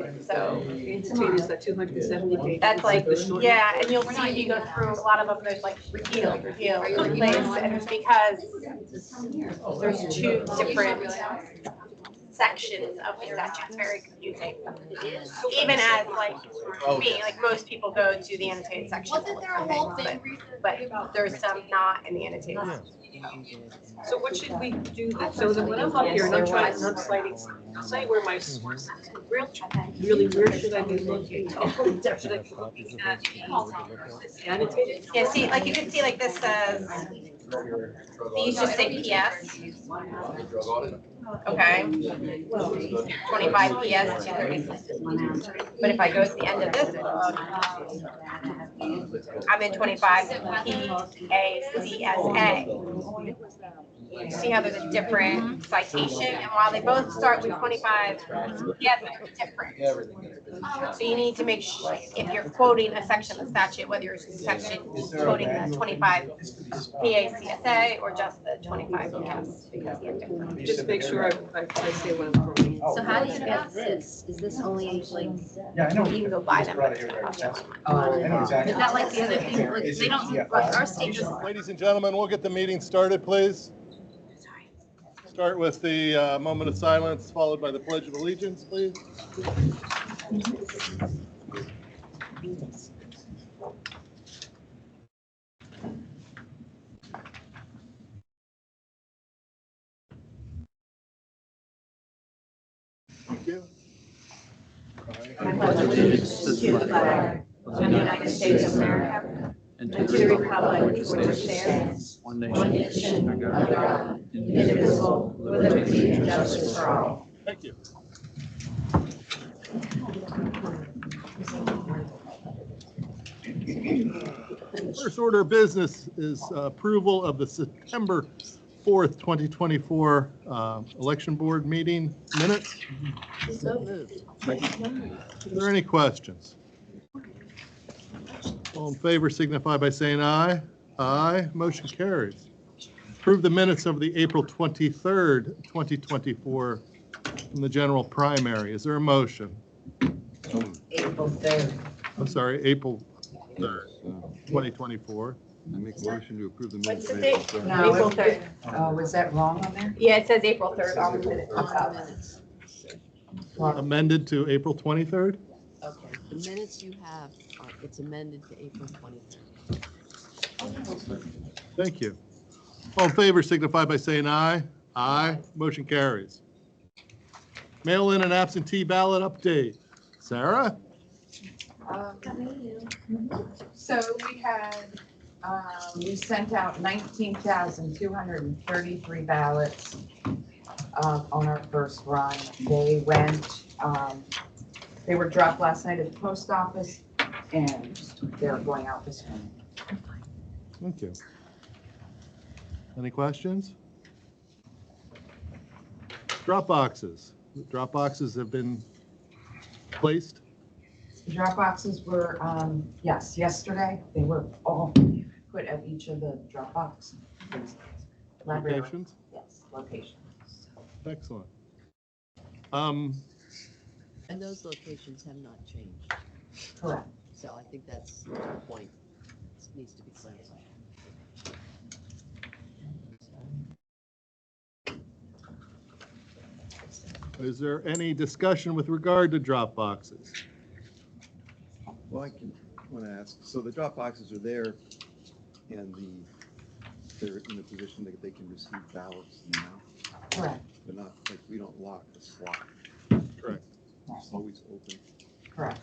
annotated. So Annotated is like 270 pages. that's like, the short. yeah, and you'll see if you go through a lot of them, there's like repeal, replace, and it's because there's two different sections of the statute. It's very confusing. Even as like me, like most people go to the annotated section. Wasn't there a whole thing But there's some not in the annotated. So what should we do then? So then when I'm up here and I'm trying, I'm citing, I'll say where my source is. Really, where should I be looking? Oh, should I be looking at the annotated? Yeah, see, like you can see, like this says, these just say PS. Okay. 25 PS, 236. But if I go to the end of this book, I'm in 25 PACSA. You see how there's a different citation, and while they both start with 25, yeah, they're different. So you need to make sure, if you're quoting a section of the statute, whether you're quoting the 25 PACSA or just the 25 PS, because they're different. Just make sure I say what I'm quoting. So how do you get this? Is this only like, Yeah, I know. You can go buy them. I know exactly. is that like the other thing, like they don't, like our state just. Ladies and gentlemen, we'll get the meeting started, please. Start with the moment of silence, followed by the Pledge of Allegiance, please. Thank you. I pledge allegiance to the flag of the United States of America and to the republic for which stands one nation under God, indivisible, with liberty and justice for all. Thank you. First order of business is approval of the September 4th, 2024 election board meeting minutes. So moved. Are there any questions? All in favor signify by saying aye. Aye. Motion carries. Approve the minutes of the April 23rd, 2024 from the general primary. Is there a motion? April 3rd. I'm sorry, April 3rd, 2024. I make a motion to approve the What's minutes. the date? of April 3rd. No, April 3rd. Oh, was that wrong on there? Yeah, it says April 3rd on the minute. On the minutes. Amended to April 23rd? Okay, the minutes you have, it's amended to April 23rd. Thank you. All in favor signify by saying aye. Aye. Motion carries. Mail-in and absentee ballot update. Sarah? So we sent out 19,233 ballots on our first run. They were dropped last night at the post office and they're going out this morning. Thank you. Any questions? Drop boxes. Drop boxes have been placed. Drop boxes were, yes, yesterday, they were all put at each of the drop box library. Locations? Yes, locations. Excellent. And those locations have not changed. Correct. So I think that's the point. This needs to be clarified. Is there any discussion with regard to drop boxes? Well, I want to ask, so the drop boxes are there and they're in the position that they can receive ballots now, Correct. but not, like, we don't lock the slot. Correct. It's always open, Correct.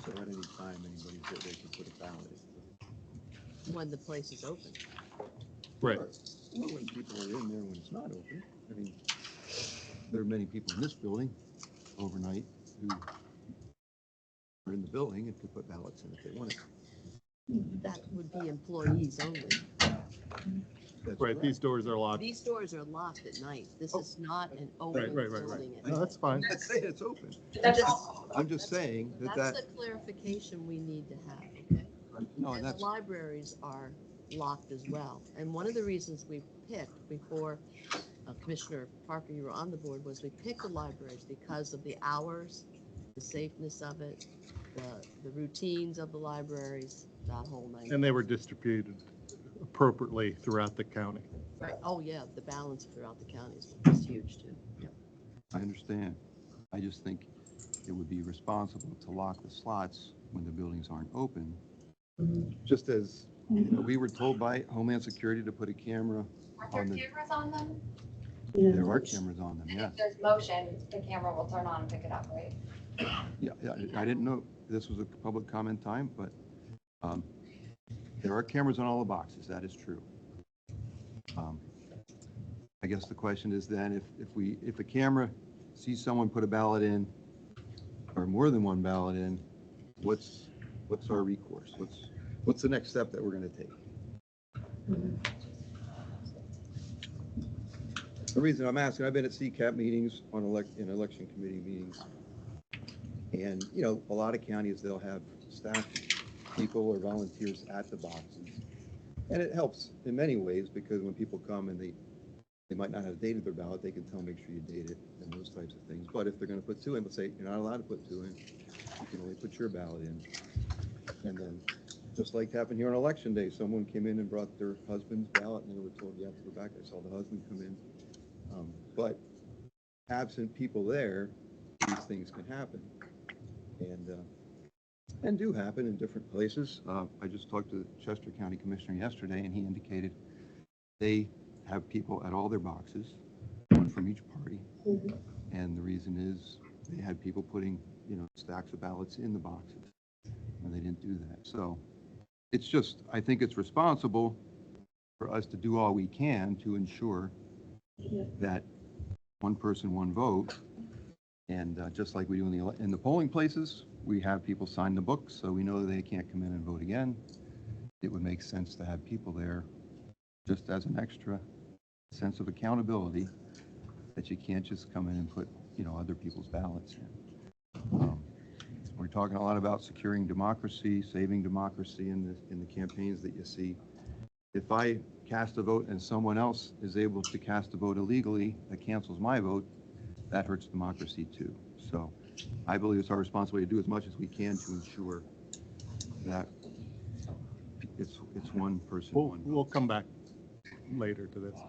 so at any time, anybody's there, they can put a ballot in. When the place is open. Right. Well, when people are in there when it's not open, I mean, there are many people in this building overnight who are in the building and could put ballots in if they wanted. That would be employees only. That's Right, these doors are locked. These doors are locked at night. This Oh. is not an open Right. building. at No, night. that's fine. I'm not saying it's open. I'm just saying that That's the clarification we need to have, okay? no, and And that's, the libraries are locked as well. And one of the reasons we picked before Commissioner Parker, you were on the board, was we picked the libraries because of the hours the safeness of it, the routines of the libraries, that whole night. And they were distributed appropriately throughout the county. Right. Oh, yeah, the balance throughout the county is huge too. Yep. I understand. I just think it would be responsible to lock the slots when the buildings aren't open. Just as, we were told by Homeland Security to put a camera Aren't there on the, cameras on them? there are cameras on them, And yes. if there's motion, the camera will turn on and pick it up, right? Yeah, I didn't know this was a public comment time, but there are cameras on all the boxes, that is true. I guess the question is then, if a camera sees someone put a ballot in, or more than one ballot in, what's our recourse? What's the next step that we're gonna take? The reason I'm asking, I've been at CCAP meetings in election committee meetings. And, a lot of counties, they'll have staff people or volunteers at the boxes. And it helps in many ways because when people come and they might not have dated their ballot, they can tell, make sure you date it and those types of things. But if they're going to put two in, let's say you're not allowed to put two in, you can only put your ballot in. And then, just like happened here on election day, someone came in and brought their husband's ballot and they were told, you have to go back. I saw the husband come in. But absent people there, these things can happen. And do happen in different places. I just talked to the Chester County Commissioner yesterday, and he indicated they have people at all their boxes, one from each party. And the reason is they had people putting, stacks of ballots in the boxes, and they didn't do that. So it's just, I think it's responsible for us to do all we can to ensure that one person, one vote. And just like we do in the polling places, we have people sign the books, so we know they can't come in and vote again. It would make sense to have people there just as an extra sense of accountability that you can't just come in and put, other people's ballots in. We're talking a lot about securing democracy, saving democracy in the campaigns that you see. If I cast a vote and someone else is able to cast a vote illegally that cancels my vote, that hurts democracy too. So I believe it's our responsibility to do as much as we can to ensure that it's one person, one vote. We'll come back later to this.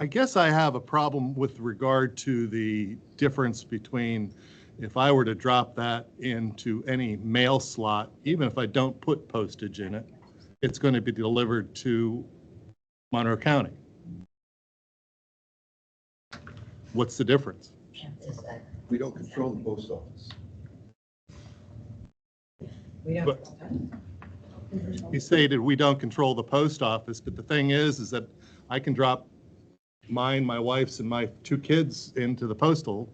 I guess I have a problem with regard to the difference between if I were to drop that into any mail slot, even if I don't put postage in it, it's going to be delivered to Monroe County. What's the difference? We don't control the post office. But you stated we don't control the post office, but the thing is that I can drop mine, my wife's, and my 2 kids into the postal.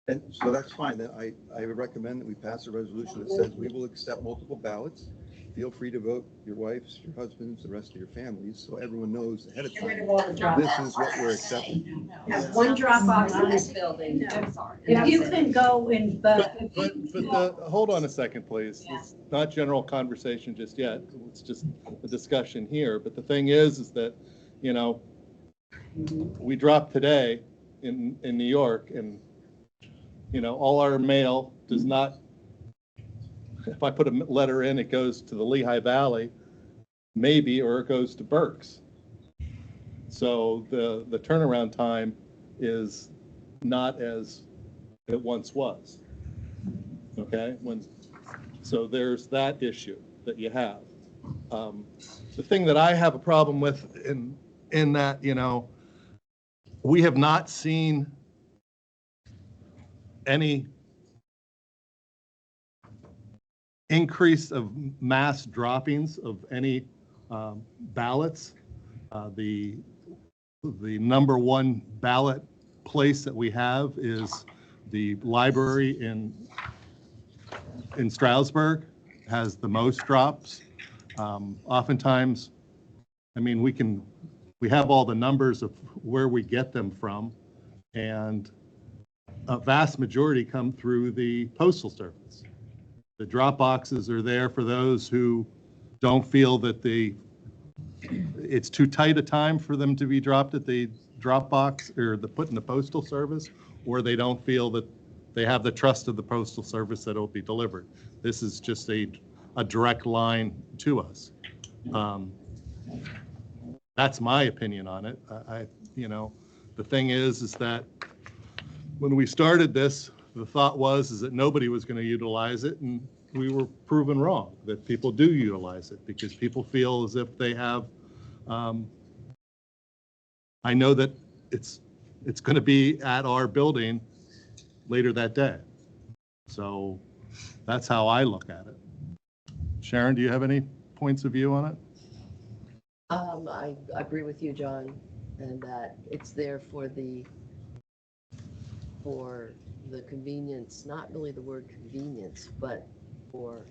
And so that's fine. Then I would recommend that we pass a resolution that says we will accept multiple ballots. Feel free to vote your wife's, your husband's, the rest of your families, so everyone knows ahead of time, this is what we're accepting. There's one drop box in this building. I'm sorry. If you can go in But hold on a second, please. It's not general conversation just yet. It's just a discussion here. But the thing is that, we dropped today in New York, and, all our mail does not, if I put a letter in, it goes to the Lehigh Valley, maybe, or it goes to Berks. So the turnaround time is not as it once was. Okay? So there's that issue that you have. The thing that I have a problem with in that, we have not seen any increase of mass droppings of any ballots. The number one ballot place that we have is the library in Stroudsburg, has the most drops. Oftentimes, we have all the numbers of where we get them from, and a vast majority come through the Postal Service. The drop boxes are there for those who don't feel that it's too tight a time for them to be dropped at the Dropbox or put in the postal service, or they don't feel that they have the trust of the postal service that it'll be delivered. This is just a direct line to us. That's my opinion on it. The thing is that when we started this, the thought was that nobody was going to utilize it, and we were proven wrong, that people do utilize it because people feel as if they have, I know that it's going to be at our building later that day. So that's how I look at it. Sharon, do you have any points of view on it? I agree with you, John, and that it's there for the convenience, not really the word convenience, but for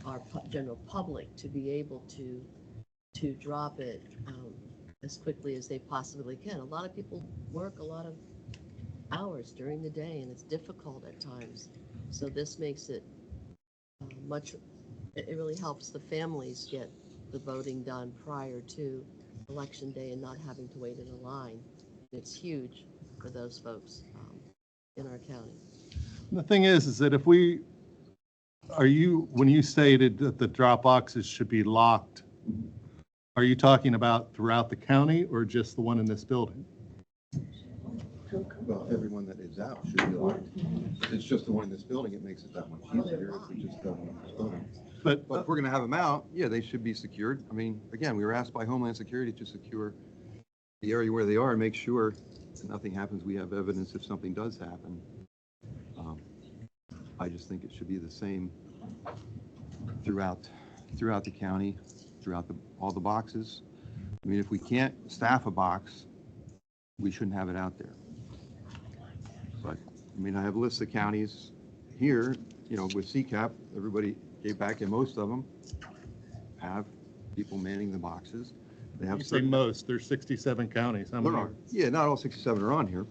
our general public to be able to drop it as quickly as they possibly can. A lot of people work a lot of hours during the day, and it's difficult at times. So this makes it it really helps the families get the voting done prior to Election Day and not having to wait in a line. It's huge for those folks in our county. The thing is that when you stated that the drop boxes should be locked, are you talking about throughout the county or just the one in this building? Well, everyone that is out should be locked. It's just the one in this building, it makes it that much easier if we just don't in this building. But if we're gonna have them out, yeah, they should be secured. I mean, again, we were asked by Homeland Security to secure the area where they are and make sure that nothing happens. We have evidence if something does happen. I just think it should be the same throughout the county, throughout all the boxes. I mean, if we can't staff a box, we shouldn't have it out there. But, I mean, I have lists of counties here, with CCAP, everybody gave back, and most of them have people manning the boxes. They have You say most, there's 67 counties. How many are? Yeah, not all 67 are on here.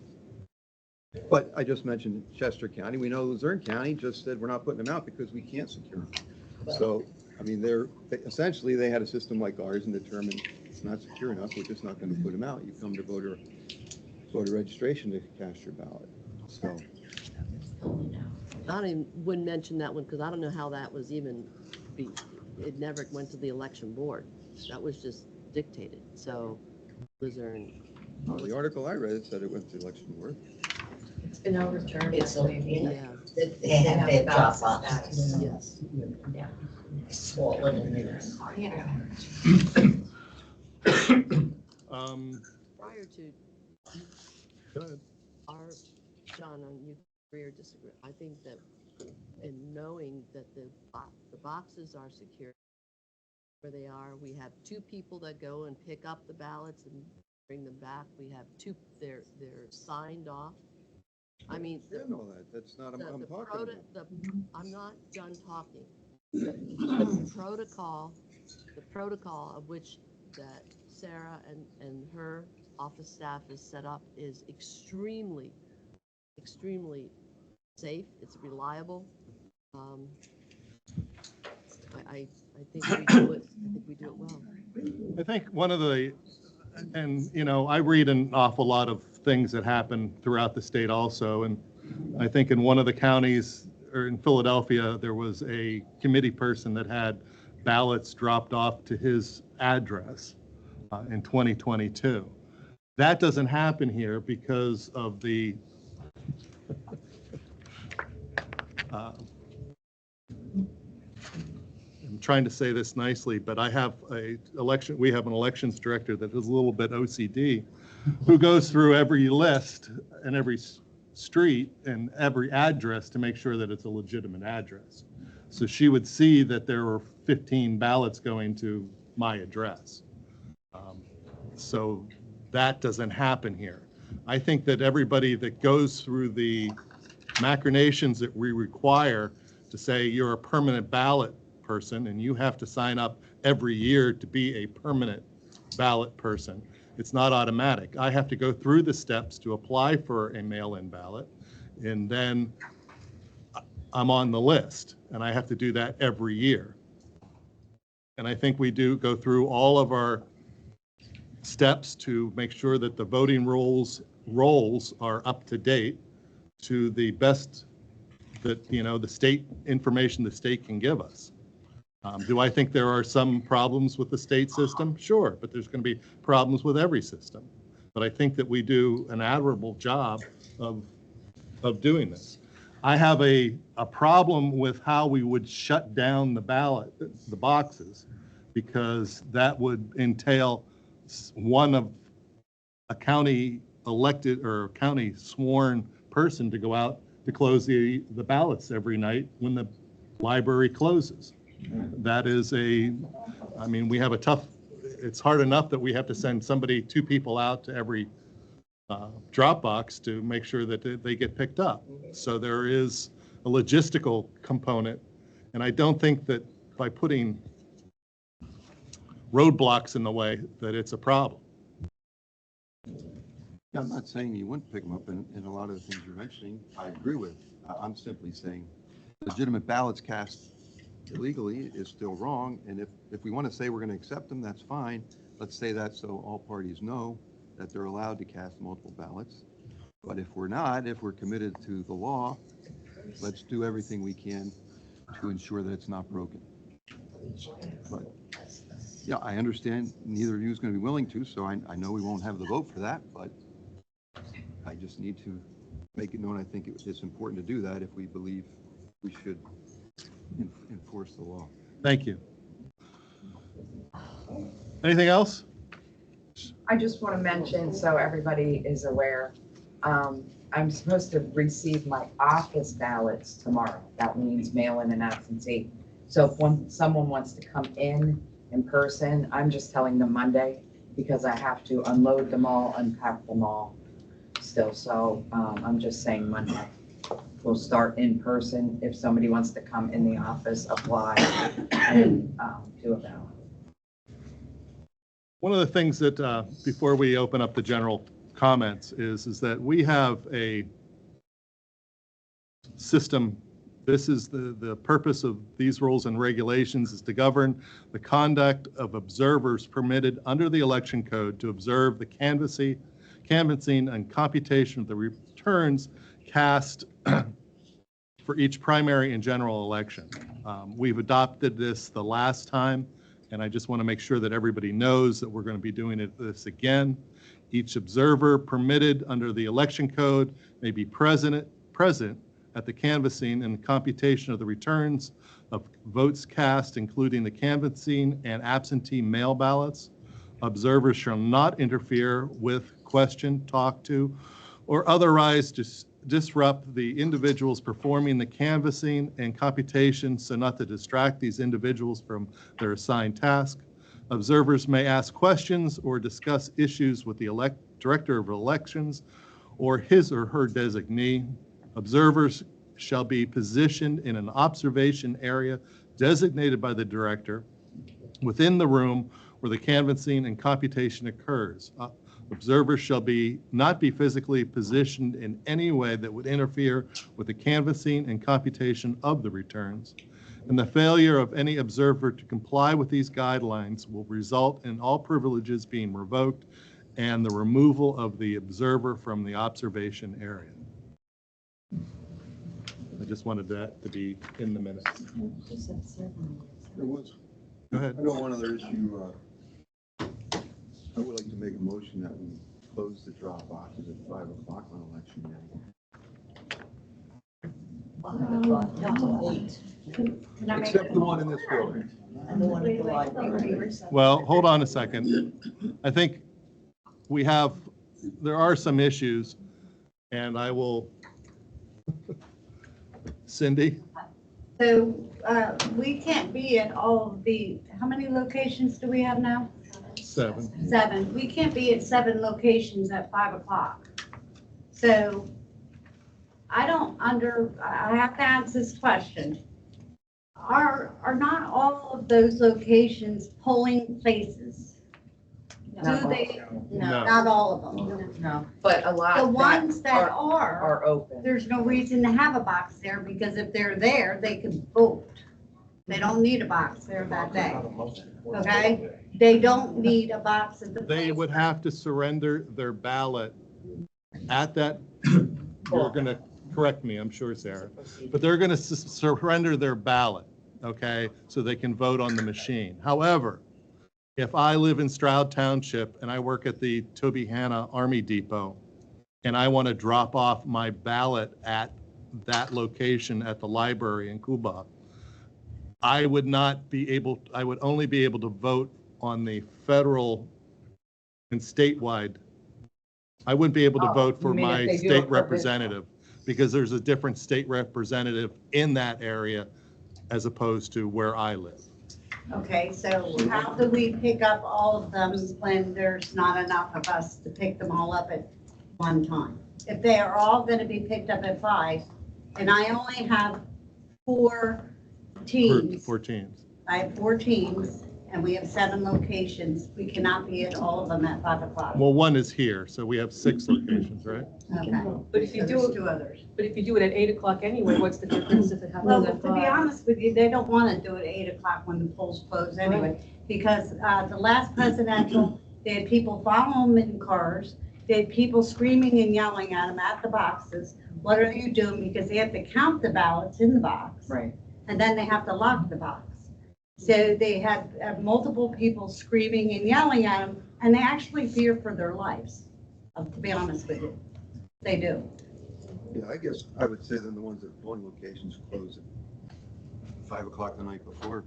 But I just mentioned Chester County. We know Luzerne County just said we're not putting them out because we can't secure them. So, I mean, essentially they had a system like ours and determined it's not secure enough. We're just not going to put them out. You come to voter registration to cast your ballot. So. Wouldn't mention that one because I don't know how that was it never went to the election board. That was just dictated. So Luzerne. Well, the article I read said it went to the election board. It's been overturned. Yeah. They have their drop boxes. Yes. Swollen in there. Prior to Go ahead. John, you agree or disagree? I think that in knowing that the boxes are secure where they are, we have 2 people that go and pick up the ballots and bring them back. We have 2, they're signed off. I mean, I know that. That's not, I'm talking about. I'm not done talking. The protocol of which that Sarah and her office staff is set up is extremely safe. It's reliable. I think we do it. I think we do it well. I think one of the, and I read an awful lot of things that happen throughout the state also, and I think in one of the counties, or in Philadelphia, there was a committee person that had ballots dropped off to his address in 2022. That doesn't happen here because of the I'm trying to say this nicely, but we have an elections director that is a little bit OCD, who goes through every list and every street and every address to make sure that it's a legitimate address. So she would see that there were 15 ballots going to my address. So that doesn't happen here. I think that everybody that goes through the machinations that we require to say you're a permanent ballot person and you have to sign up every year to be a permanent ballot person. It's not automatic. I have to go through the steps to apply for a mail-in ballot, and then I'm on the list, and I have to do that every year. And I think we do go through all of our steps to make sure that the voting rolls are up to date to the best that, the state information the state can give us. Do I think there are some problems with the state system? Sure, but there's going to be problems with every system. But I think that we do an admirable job of doing this. I have a problem with how we would shut down the boxes, because that would entail one of a county elected or county sworn person to go out to close the ballots every night when the library closes. That is we have it's hard enough that we have to send two people out to every drop box to make sure that they get picked up. So there is a logistical component, and I don't think that by putting roadblocks in the way that it's a problem. Yeah, I'm not saying you wouldn't pick them up, and a lot of the things you're mentioning, I agree with. I'm simply saying legitimate ballots cast illegally is still wrong, and if we want to say we're going to accept them, that's fine. Let's say that so all parties know that they're allowed to cast multiple ballots. But if we're not, if we're committed to the law, let's do everything we can to ensure that it's not broken. But yeah, I understand neither of you is going to be willing to, so I know we won't have the vote for that, but I just need to make it known. I think it's important to do that if we believe we should enforce the law. Thank you. Anything else? I just want to mention, so everybody is aware, I'm supposed to receive my office ballots tomorrow. That means mail-in and absentee. So if someone wants to come in person, I'm just telling them Monday, because I have to unload them all, unpack them all still. So I'm just saying Monday. We'll start in person. If somebody wants to come in the office, apply and do a ballot. One of the things that, before we open up the general comments, is that we have a system. This is the purpose of these rules and regulations, is to govern the conduct of observers permitted under the election code to observe the canvassing and computation of the returns cast for each primary and general election. We've adopted this the last time, and I just want to make sure that everybody knows that we're going to be doing this again. Each observer permitted under the election code may be present at the canvassing and computation of the returns of votes cast, including the canvassing and absentee mail ballots. Observers shall not interfere with, question, talk to, or otherwise disrupt the individuals performing the canvassing and computation, so not to distract these individuals from their assigned task. Observers may ask questions or discuss issues with the Director of Elections or his or her designee. Observers shall be positioned in an observation area designated by the director within the room where the canvassing and computation occurs. Observers shall not be physically positioned in any way that would interfere with the canvassing and computation of the returns. And the failure of any observer to comply with these guidelines will result in all privileges being revoked and the removal of the observer from the observation area. I just wanted that to be in the minutes. There was, Go ahead. I know one other issue. I would like to make a motion that we close the drop boxes at 5 o'clock on election day. Except the one in this building. And the one at the library. Well, hold on a second. I think there are some issues, and I will, Cindy? So we can't be at all of how many locations do we have now? 7. 7. We can't be at 7 locations at 5 o'clock. So I have to answer this question. Are not all of those locations polling places? Do they? No. Not all of them. No, but a lot The that ones that are open. there's no reason to have a box there, because if they're there, they can vote. They don't need a box there that day, okay? They don't need a box at the They place. would have to surrender their ballot at that, you're going to correct me, I'm sure, Sarah, but they're going to surrender their ballot, okay, so they can vote on the machine. However, if I live in Stroud Township and I work at the Toby Hanna Army Depot, and I want to drop off my ballot at that location at the library in Cuba, I would not be able, I would only be able to vote on the federal and statewide. I wouldn't be able to Oh, vote for you mean if my they do a state provincial? representative because there's a different state representative in that area as opposed to where I live. Okay, so how do we pick up all of them when there's not enough of us to pick them all up at one time? If they are all gonna be picked up at 5, and I only have 4 teams, 4 teams. I have 4 teams, and we have 7 locations, we cannot be at all of them at 5 o'clock. Well, one is here, so we have 6 locations, right? Okay. But if you So do there's it, 2 others. but if you do it at 8 o'clock anyway, what's the difference if it Well, happens to at be 5? honest with you, they don't want to do it 8 o'clock when the polls close anyway. Because the last presidential, they had people following them in cars. They had people screaming and yelling at them at the boxes. What are you doing? Because they have to count the ballots in the box. Right. And then they have to lock the box. So they had multiple people screaming and yelling at them, and they actually fear for their lives, to be honest with you. They do. Yeah, I guess I would say then the ones at polling locations close at 5 o'clock the night before.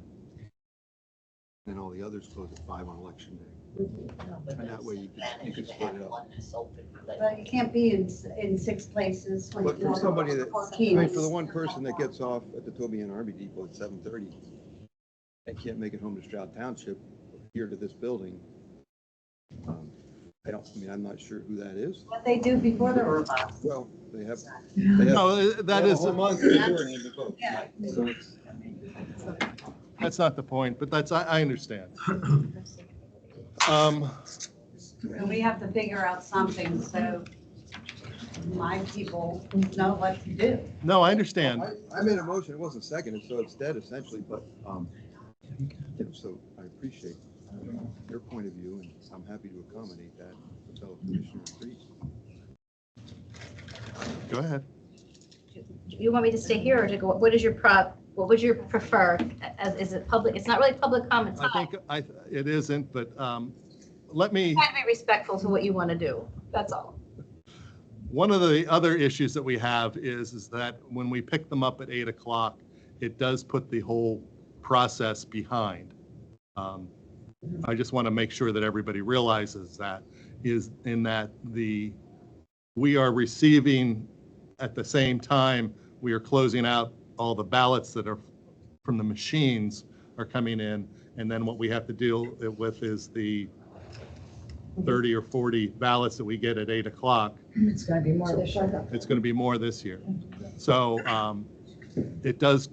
And all the others close at 5 on election day. And that way you could split it up. But you can't be in 6 places when But you for somebody that, I mean, 14. for the one person that gets off at the Toby Hanna Army Depot at 7:30, they can't make it home to Stroud Township, here to this building. I'm not sure who that is. What they do before the robots. Well, they have. No, that is, Yeah. So it's, that's not the point, but that's, I understand. And we have to figure out something so my people know what to do. No, I understand. I made a motion, it wasn't seconded, so it's dead essentially, but, so I appreciate your point of view, and I'm happy to accommodate that, the fellow commissioner agrees. Go ahead. You want me to stay here or to go, what is your what would you prefer? Is it public, it's not really public comment I time. think, it isn't, but let me, Try to be respectful to what you want to do, that's all. one of the other issues that we have is that when we pick them up at 8 o'clock, it does put the whole process behind. I just want to make sure that everybody realizes that is in that we are receiving at the same time, we are closing out all the ballots that are from the machines are coming in. And then what we have to deal with is the 30 or 40 ballots that we get at 8 o'clock. It's gonna be more this year. It's going to be more this year. So it does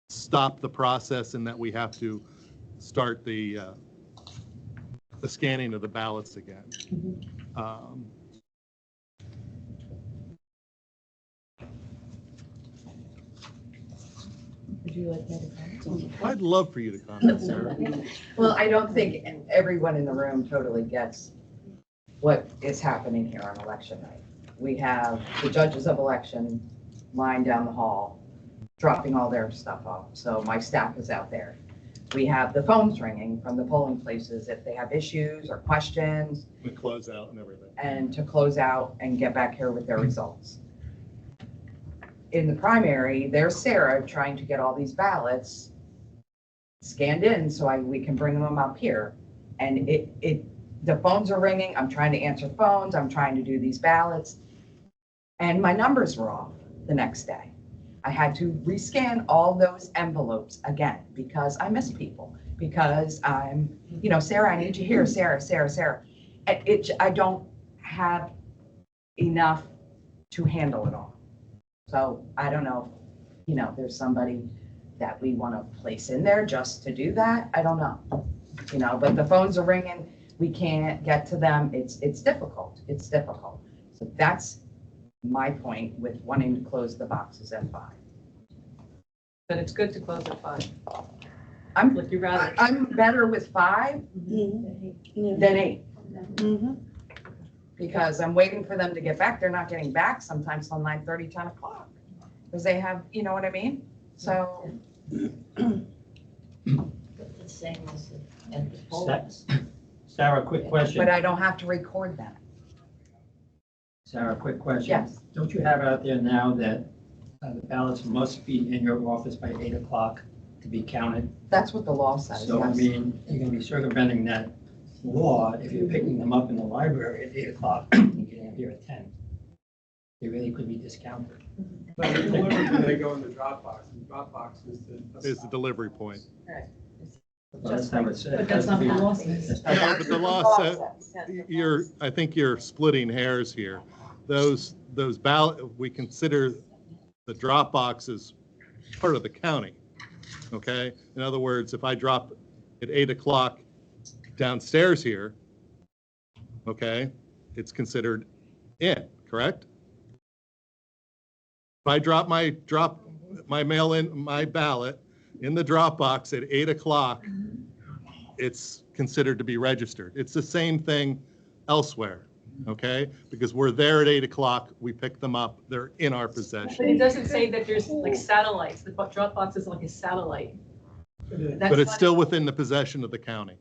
stop the process in that we have to start the scanning of the ballots again. Would you like that? I'd love for you to comment, Sarah. Well, I don't think everyone in the room totally gets what is happening here on election night. We have the judges of election lying down the hall, dropping all their stuff off. So my staff is out there. We have the phones ringing from the polling places if they have issues or questions, We close out and everything. and to close out and get back here with their results. In the primary, there's Sarah trying to get all these ballots scanned in so we can bring them up here. And the phones are ringing, I'm trying to answer phones, I'm trying to do these ballots. And my numbers were off the next day. I had to rescan all those envelopes again because I miss people, because I'm, Sarah, I need you here, Sarah. And I don't have enough to handle it all. So I don't know, there's somebody that we want to place in there just to do that. I don't know, but the phones are ringing. We can't get to them. It's difficult. It's difficult. So that's my point with wanting to close the boxes at 5. But it's good to close at 5. I'm, Like you rather. I'm better with 5 than 8. Because I'm waiting for them to get back. They're not getting back sometimes till 9:30, 10 o'clock. Because they have, you know what I mean? So, The same as at the polls. Sarah, quick question. but I don't have to record that. Sarah, quick question. Yes. Don't you have out there now that the ballots must be in your office by 8 o'clock to be counted? That's what the law says, So, I yes. mean, you're gonna be circumventing that law if you're picking them up in the library at 8 o'clock and getting them here at 10. They really could be discounted. But they're delivered when they go in the Dropbox, and Dropbox is Is the delivery point. Well, that's not what it says. But that's not what the law says. That's not- No, but the law says, I think you're splitting hairs here. Those ballot, we consider the drop boxes part of the county, okay? In other words, if I drop at 8 o'clock downstairs here, okay, it's considered in, correct? If I drop my mail-in, my ballot in the drop box at 8 o'clock, it's considered to be registered. It's the same thing elsewhere, okay? Because we're there at 8 o'clock, we pick them up, they're in our But possession. it doesn't say that there's like satellites. The Dropbox is like a satellite. But it's still within the possession of the county.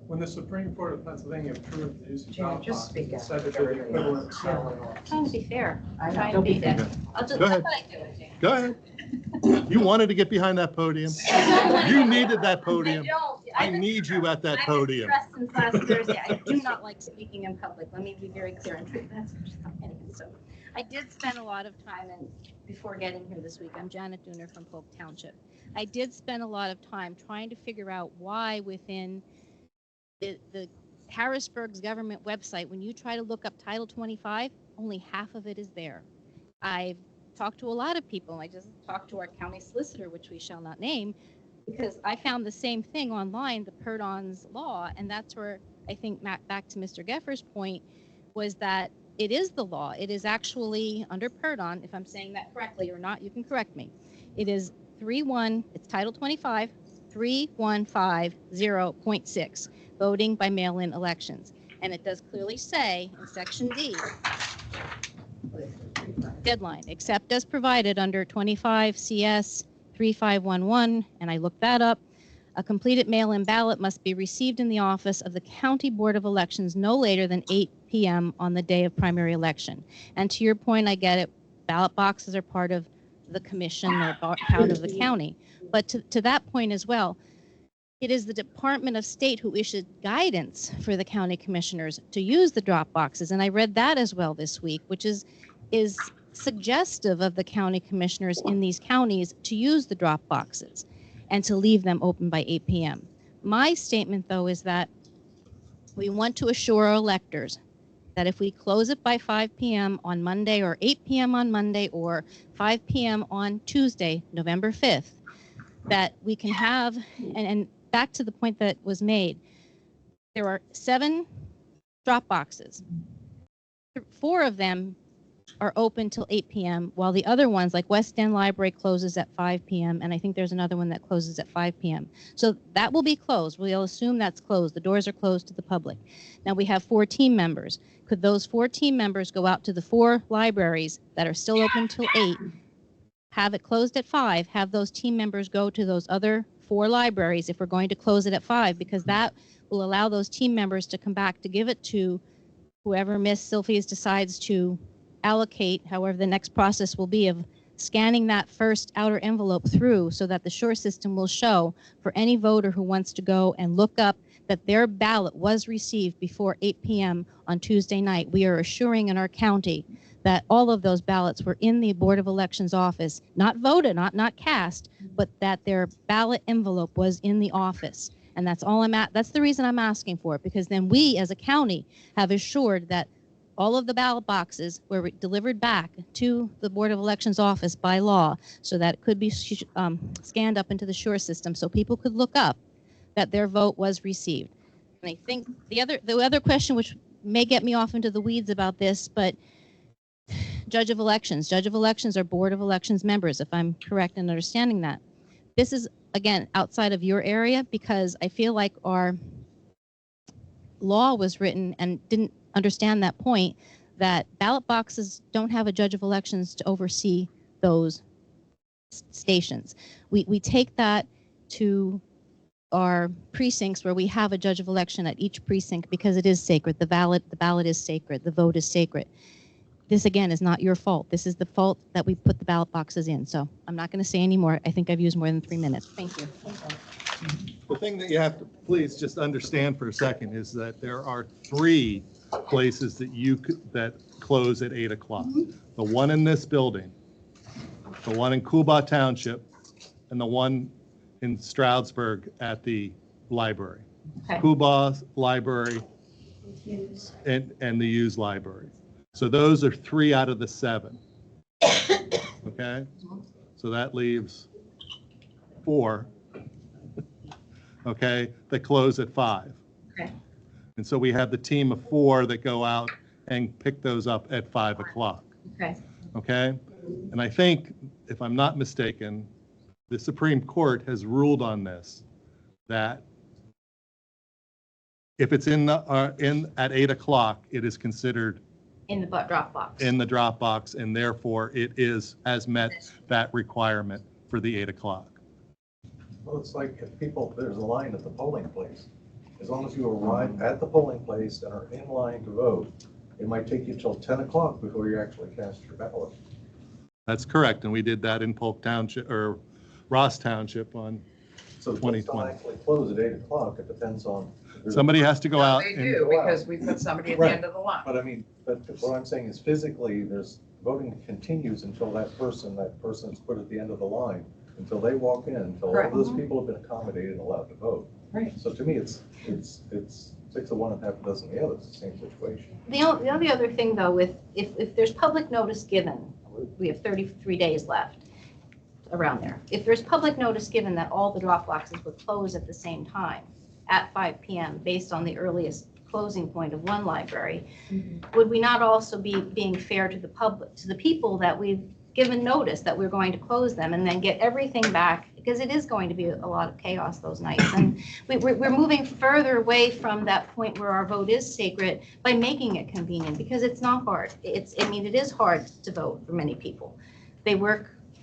When the Supreme Court of Pennsylvania approved the use of Janet, just Dropbox, speak it up. said that they're the equivalent of satellite office. Trying to be fair. I Trying know. to be fair. Okay. I'll just, Go that's ahead. what I do. Jane. Go ahead. You wanted to get behind that podium. You needed that podium. I need you at that podium. I've been stressed since last Thursday. I do not like speaking in public. Let me be very clear and true. That's anyway. So I did spend a lot of time, and before getting here this week, I'm Janet Dooner from Polk Township. I did spend a lot of time trying to figure out why within the Harrisburg's government website, when you try to look up Title 25, only half of it is there. I've talked to a lot of people. I just talked to our county solicitor, which we shall not name, because I found the same thing online, the Purdon's law, and that's where I think, Matt, back to Mr. Geffer's point, was that it is the law. It is actually under Purdon, if I'm saying that correctly or not, you can correct me. It is 3.1, it's Title 25, 3150.6, voting by mail-in elections. And it does clearly say in Section D, deadline, except as provided under 25 CS 3511, and I looked that up. A completed mail-in ballot must be received in the office of the County Board of Elections no later than 8 p.m. on the day of primary election. And to your point, I get it, ballot boxes are part of the commission, they're part of the county. But to that point as well, it is the Department of State who issued guidance for the county commissioners to use the drop boxes. And I read that as well this week, which is suggestive of the county commissioners in these counties to use the drop boxes and to leave them open by 8 p.m. My statement, though, is that we want to assure our electors that if we close it by 5 p.m. on Monday or 8 p.m. on Monday or 5 p.m. on Tuesday, November 5th, that we can have, and back to the point that was made, there are 7 drop boxes. 4 of them are open till 8 p.m., while the other ones, like West End Library, closes at 5 p.m., and I think there's another one that closes at 5 p.m. So that will be closed. We'll assume that's closed. The doors are closed to the public. Now we have 4 team members. Could those 4 team members go out to the 4 libraries that are still open till 8, have it closed at 5, have those team members go to those other 4 libraries if we're going to close it at 5, because that will allow those team members to come back to give it to whoever Miss Sylvia's decides to allocate, however the next process will be of scanning that first outer envelope through so that the Sure system will show for any voter who wants to go and look up that their ballot was received before 8 p.m. on Tuesday night. We are assuring in our county that all of those ballots were in the Board of Elections office, not voted, not cast, but that their ballot envelope was in the office. And that's all that's the reason I'm asking for it, because then we as a county have assured that all of the ballot boxes were delivered back to the Board of Elections office by law so that it could be scanned up into the Sure system so people could look up that their vote was received. And I think the other question, which may get me off into the weeds about this, but judge of elections. Judge of elections are Board of Elections members, if I'm correct in understanding that. This is, again, outside of your area because I feel like our law was written and didn't understand that point, that ballot boxes don't have a judge of elections to oversee those stations. We take that to our precincts where we have a judge of election at each precinct because it is sacred. The ballot is sacred. The vote is sacred. This, again, is not your fault. This is the fault that we put the ballot boxes in. So I'm not going to say any more. I think I've used more than 3 minutes. Thank you. The thing that you have to please just understand for a second is that there are 3 places that that close at 8 o'clock. The one in this building, the one in Coolbaugh Township, and the one in Stroudsburg at the library. Okay. Coolbaugh Library and the Hughes Library. So those are 3 out of the 7. Okay? So that leaves 4. Okay, that close at 5. Okay. And so we have the team of 4 that go out and pick those up at 5 o'clock. Okay. Okay? And I think, if I'm not mistaken, the Supreme Court has ruled on this, that if it's at 8 o'clock, it is considered In the drop box. in the drop box, and therefore it has met that requirement for the 8 o'clock. Well, it's like if there's a line at the polling place. As long as you arrive at the polling place and are in line to vote, it might take you till 10 o'clock before you actually cast your ballot. That's correct, and we did that in Polk Township, or Ross Township on So it 2020. doesn't actually close at 8 o'clock. It depends on. Somebody has to go out They and, do, because we put somebody at the end of the line. But I mean, but what I'm saying is physically, voting continues until that person's put at the end of the line, until they walk in, until all Correct. those people have been accommodated and allowed to vote. Right. So to me, it's 6 of one and half a dozen of the other. It's the same situation. The only other thing, though, if there's public notice given, we have 33 days left, around there. If there's public notice given that all the drop boxes would close at the same time, at 5 p.m., based on the earliest closing point of one library, would we not also be being fair to the public, to the people that we've given notice that we're going to close them and then get everything back? Because it is going to be a lot of chaos those nights. And we're moving further away from that point where our vote is sacred by making it convenient, because it's not hard. It is hard to vote for many people.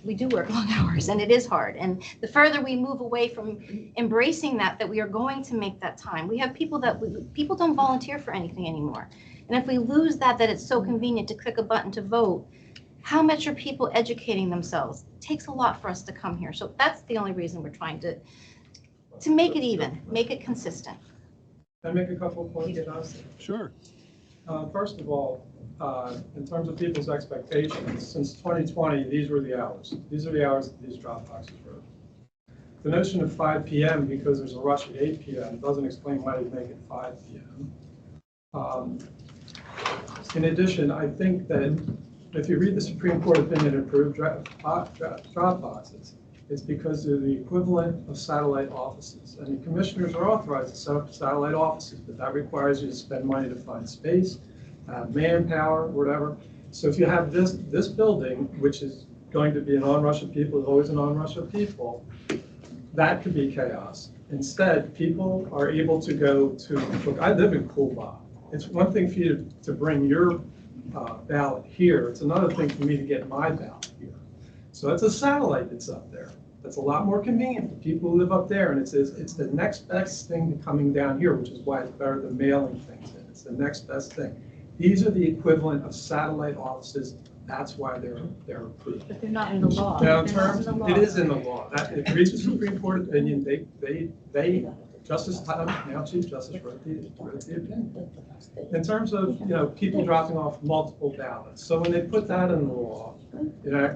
We do work long hours, and it is hard. And the further we move away from embracing that we are going to make that time. We have people people don't volunteer for anything anymore. And if we lose that it's so convenient to click a button to vote, how much are people educating themselves? It takes a lot for us to come here. So that's the only reason we're trying to make it even, make it consistent. Can I make a couple of points, Jonathan? sure. First of all, in terms of people's expectations, since 2020, these were the hours. These are the hours that these drop boxes were. The notion of 5 p.m. because there's a rush at 8 p.m. doesn't explain why they make it 5 p.m. In addition, I think that if you read the Supreme Court opinion and approved drop boxes, it's because they're the equivalent of satellite offices. And the commissioners are authorized to set up satellite offices, but that requires you to spend money to find space, manpower, whatever. So if you have this building, which is going to be an onrush of people, there's always an onrush of people, that could be chaos. Instead, people are able to go to, look, I live in Coolbaugh. It's one thing for you to bring your ballot here. It's another thing for me to get my ballot here. So that's a satellite that's up there. That's a lot more convenient for people who live up there. And it's the next best thing to coming down here, which is why it's better than mailing things in. It's the next best thing. These are the equivalent of satellite offices. That's why they're approved. But they're not in the law. Now, in terms, it is in the law. That, if you read the Supreme Court opinion, they Justice Tyler, now Chief Justice, wrote the opinion. In terms of, people dropping off multiple ballots. So when they put that in the law,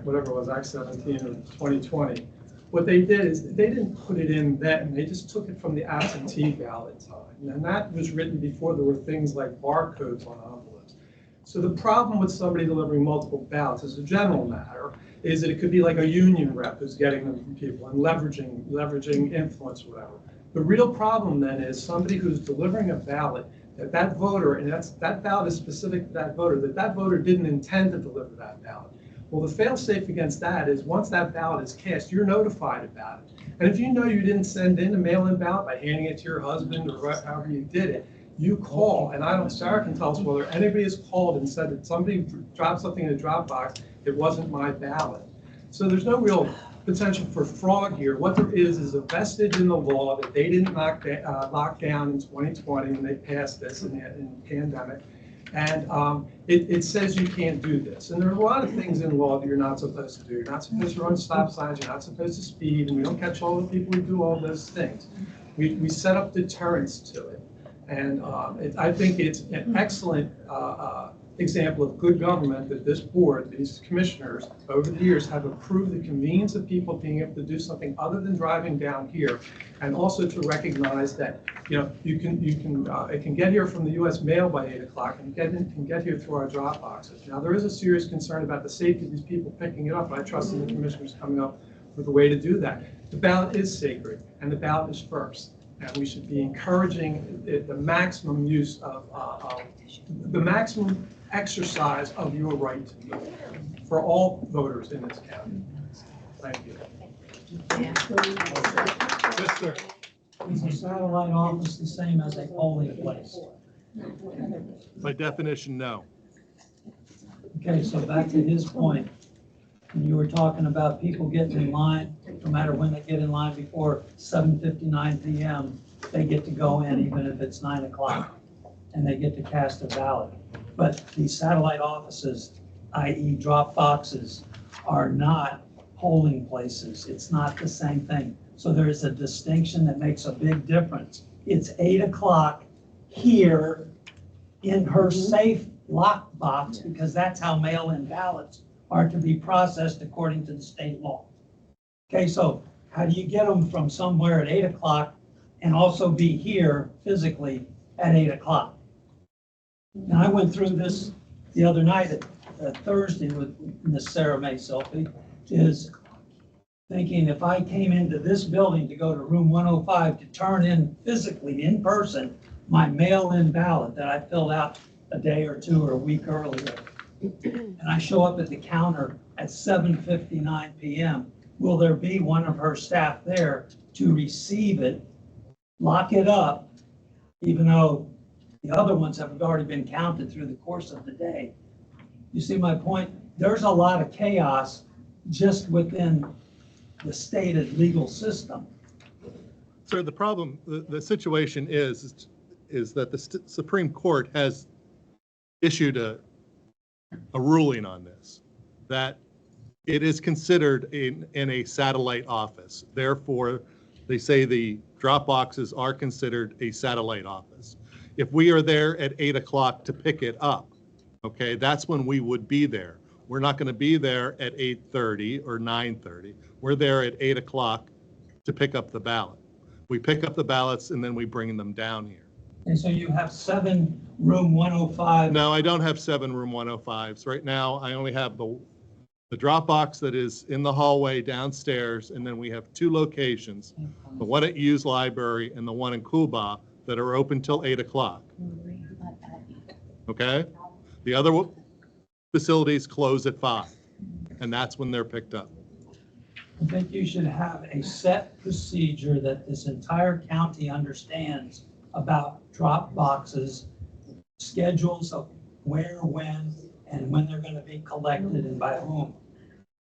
whatever it was, Act 17 of 2020, what they did is they didn't put it in then. They just took it from the absentee ballot time. And that was written before there were things like barcodes on envelopes. So the problem with somebody delivering multiple ballots as a general matter is that it could be like a union rep who's getting them from people and leveraging influence or whatever. The real problem then is somebody who's delivering a ballot that voter, and that ballot is specific to that voter, that voter didn't intend to deliver that ballot. Well, the fail-safe against that is once that ballot is cast, you're notified about it. And if you know you didn't send in a mail-in ballot by handing it to your husband or however you did it, you call, and Sarah can tell us whether anybody has called and said that somebody dropped something in a drop box, it wasn't my ballot. So there's no real potential for fraud here. What there is a vestige in the law that they didn't lock down in 2020 when they passed this in the pandemic. And it says you can't do this. And there are a lot of things in law that you're not supposed to do. You're not supposed to run stop signs, you're not supposed to speed, and we don't catch all the people who do all those things. We set up deterrence to it. And I think it's an excellent example of good government that this board, these commissioners, over the years have approved the convenience of people being able to do something other than driving down here, and also to recognize that, you know, it can get here from the U.S. mail by 8 o'clock, and it can get here through our drop boxes. Now, there is a serious concern about the safety of these people picking it up, and I trust in the commissioners coming up with a way to do that. The ballot is sacred, and the ballot is first. And we should be encouraging the maximum use of, the maximum exercise of your right to vote for all voters in this county. Thank you. Yes, sir. Is a satellite office the same as a polling place? By definition, no. Okay, so back to his point, when you were talking about people getting in line, no matter when they get in line before 7:59 p.m., they get to go in even if it's 9 o'clock, and they get to cast a ballot. But these satellite offices, i.e. drop boxes, are not polling places. It's not the same thing. So there is a distinction that makes a big difference. It's 8 o'clock here in her safe lock box, because that's how mail-in ballots are to be processed according to the state law. Okay, so how do you get them from somewhere at 8 o'clock and also be here physically at 8 o'clock? Now, I went through this the other night at Thursday with Miss Sarah May Selfie, is thinking if I came into this building to go to room 105 to turn in physically, in person, my mail-in ballot that I filled out a day or two or a week earlier, and I show up at the counter at 7:59 p.m., will there be one of her staff there to receive it, lock it up, even though the other ones have already been counted through the course of the day? You see my point? There's a lot of chaos just within the stated legal system. Sir, the problem, the situation is that the Supreme Court has issued a ruling on this, that it is considered in a satellite office. Therefore, they say the drop boxes are considered a satellite office. If we are there at 8 o'clock to pick it up, okay, that's when we would be there. We're not going to be there at 8:30 or 9:30. We're there at 8 o'clock to pick up the ballot. We pick up the ballots and then we bring them down here. And so you have 7 room 105. No, I don't have 7 room 105s. Right now, I only have the drop box that is in the hallway downstairs, and then we have 2 locations, the one at Hughes Library and the one in Coolbaugh, that are open till 8 o'clock. Okay? The other facilities close at 5, and that's when they're picked up. I think you should have a set procedure that this entire county understands about drop boxes, schedules of where, when, and when they're going to be collected and by whom.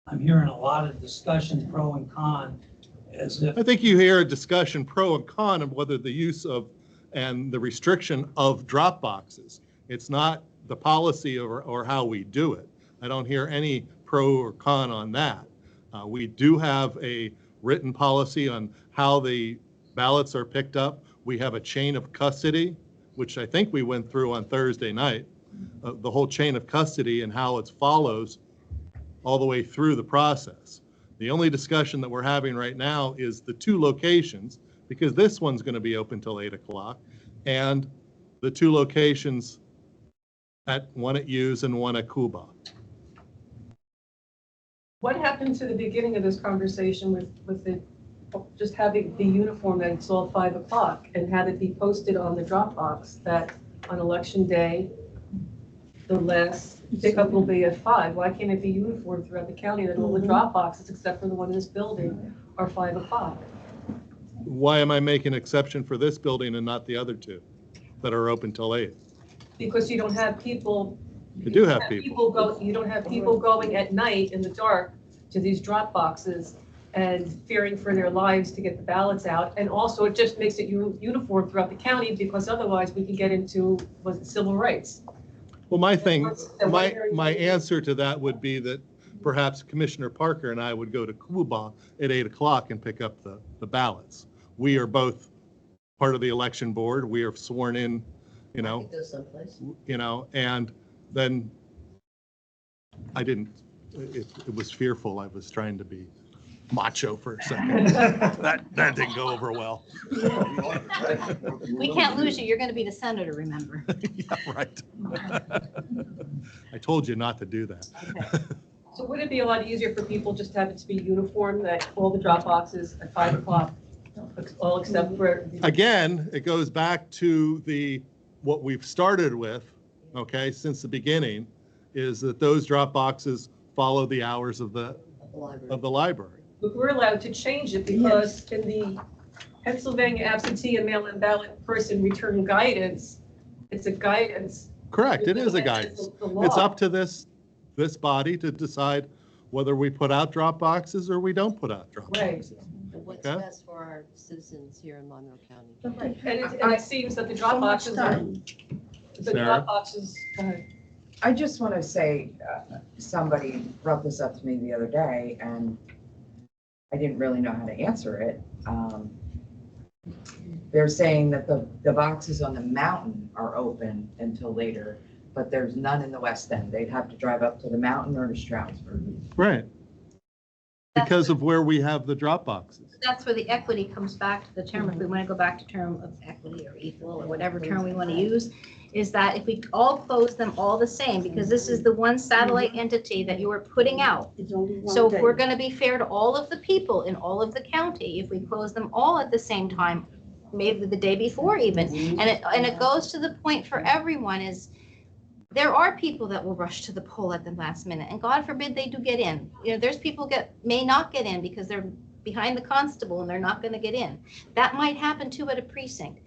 I'm hearing a lot of discussion, pro and con, as if. I think you hear a discussion pro and con of whether the use of and the restriction of drop boxes. It's not the policy or how we do it. I don't hear any pro or con on that. We do have a written policy on how the ballots are picked up. We have a chain of custody, which I think we went through on Thursday night, the whole chain of custody and how it follows all the way through the process. The only discussion that we're having right now is the 2 locations, because this one's going to be open till 8 o'clock, and the 2 locations one at Hughes and one at Coolbaugh. What happened to the beginning of this conversation with the, just having the uniform that it's all 5 o'clock and had it be posted on the Dropbox that on election day, the last pickup will be at 5. Why can't it be uniform throughout the county that all the drop boxes, except for the one in this building, are 5 o'clock? Why am I making exception for this building and not the other two that are open till 8? Because you don't have people. You do have people. You don't have people going at night in the dark to these drop boxes and fearing for their lives to get the ballots out. And also, it just makes it uniform throughout the county, because otherwise we can get into, was it civil rights? Well, my answer to that would be that perhaps Commissioner Parker and I would go to Cuba at 8 o'clock and pick up the ballots. We are both part of the election board. We are sworn in, you know, Go someplace. and then it was fearful. I was trying to be macho for a second. That didn't go over well. We can't lose you. You're going to be the senator, remember? Yeah, right. I told you not to do that. So would it be a lot easier for people just to have it to be uniform, that all the drop boxes at 5 o'clock, all except for? Again, it goes back to what we've started with, okay, since the beginning, is that those drop boxes follow the hours of the library. But we're allowed to change it, because in the Pennsylvania absentee and mail-in ballot person return guidance, it's a guidance. Correct, it is a guidance. It's up to this body to decide whether we put out drop boxes or we don't put out drop Right. boxes. And what's Okay. best for our citizens here in Monroe County. And it seems that the drop boxes are, the Sarah? drop boxes, go ahead. I just want to say, somebody brought this up to me the other day, and I didn't really know how to answer it. They're saying that the boxes on the mountain are open until later, but there's none in the West End. They'd have to drive up to the mountain or to Stroudsburg. Right. Because of where we have the drop boxes. That's where the equity comes back to the term, if we want to go back to term of equity or equal or whatever term we want to use, is that if we all close them all the same, because this is the one satellite entity that you are putting out. So if we're going to be fair to all of the people in all of the county, if we close them all at the same time, maybe the day before even, and it goes to the point for everyone is, there are people that will rush to the poll at the last minute, and God forbid they do get in. You know, there's people may not get in because they're behind the constable and they're not going to get in. That might happen too at a precinct.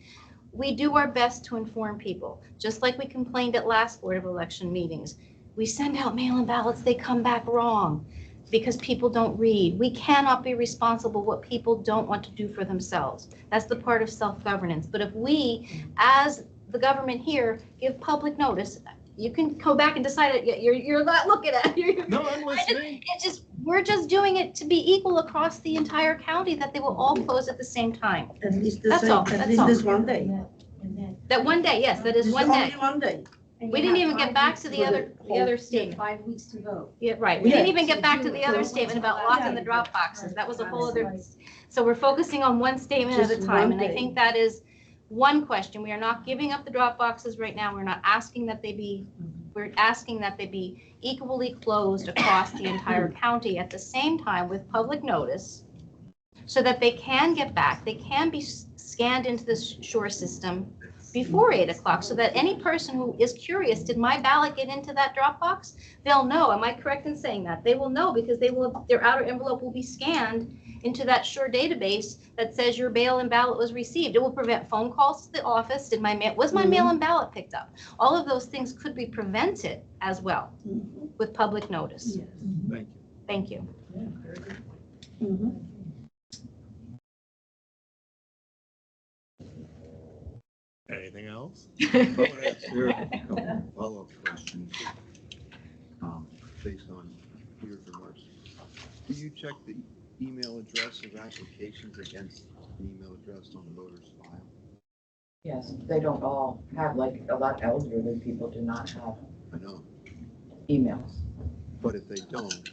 We do our best to inform people, just like we complained at last Board of Election meetings. We send out mail-in ballots, they come back wrong because people don't read. We cannot be responsible what people don't want to do for themselves. That's the part of self-governance. But if we, as the government here, give public notice, you can go back and decide it. You're not looking at it. No, I'm listening. We're just doing it to be equal across the entire county, that they will all close at the same time. That's all. That's all. one day. That one day, yes, that is one day. One day. We didn't even get back to the other statement. 5 weeks to vote. Yeah, right. We didn't even get back to the other statement about locking the drop boxes. That was a whole other. So we're focusing on one statement at a time, and I think that is one question. We are not giving up the drop boxes right now. We're not asking that they be, we're asking that they be equally closed across the entire county at the same time with public notice, so that they can get back, they can be scanned into the SURE system before 8 o'clock, so that any person who is curious, did my ballot get into that drop box? They'll know. Am I correct in saying that? They will know, because their outer envelope will be scanned into that SURE database that says your mail-in ballot was received. It will prevent phone calls to the office. Was my mail-in ballot picked up? All of those things could be prevented as well with public notice. Thank you. Thank you. Anything else? Follow-up question, based on your remarks. Do you check the email address of applications against the email address on the voter's file? Yes, they don't all have, like, a lot of elderly people do not have I know, emails. but if they don't,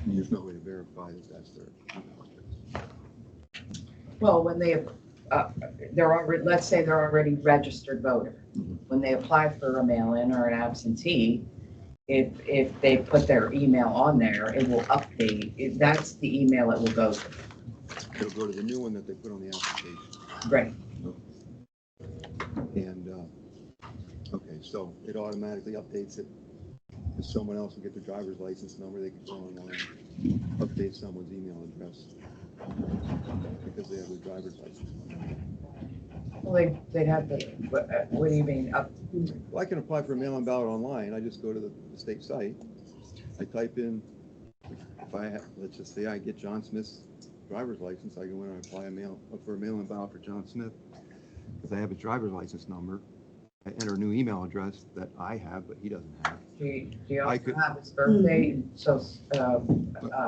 there's no way to verify that that's their email address. Well, when let's say they're already registered voter. When they apply for a mail-in or an absentee, if they put their email on there, it will update. That's the email it will go to. It'll go to the new one that they put on the application. Right. And so it automatically updates it. If someone else will get their driver's license number, they can go online, update someone's email address because they have their driver's license number. Well, they'd have to, what do you mean, up? Well, I can apply for a mail-in ballot online. I just go to the state site. I type in, if I have, let's just say I get John Smith's driver's license, I go in and apply for a mail-in ballot for John Smith. Because I have his driver's license number, I enter a new email address that I have, but he doesn't have. Do you I also could- have his birthday, so,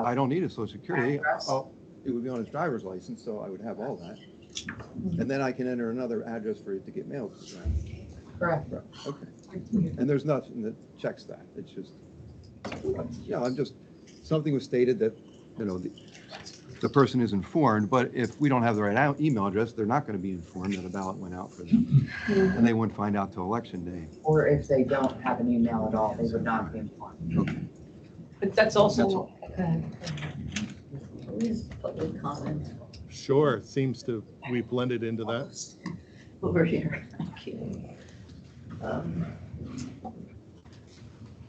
I don't need a social security. address? Oh, it would be on his driver's license, so I would have all that. And then I can enter another address for it to get mailed to them. correct. Right, okay. And there's nothing that checks that. It's just, I'm just, something was stated that, the person is informed, but if we don't have the right email address, they're not going to be informed that a ballot went out for them. And they wouldn't find out till election day. Or if they don't have an email at all, they would not be informed. Okay. But that's also, Please public comment Sure, it seems to, we blended into that. over here. Thank you.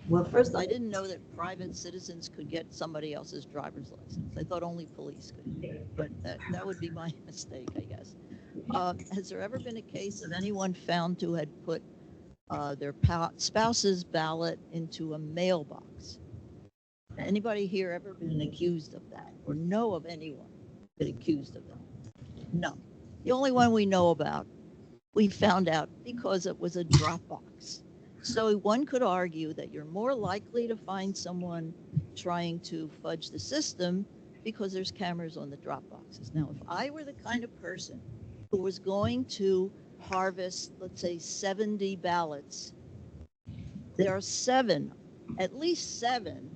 Well, first, I didn't know that private citizens could get somebody else's driver's license. I thought only police could, but that would be my mistake, I guess. Has there ever been a case of anyone found to had put their spouse's ballot into a mailbox? Anybody here ever been accused of that, or know of anyone been accused of that? No. The only one we know about, we found out because it was a drop box. So one could argue that you're more likely to find someone trying to fudge the system because there's cameras on the drop boxes. Now, if I were the kind of person who was going to harvest, let's say, 70 ballots, there are at least seven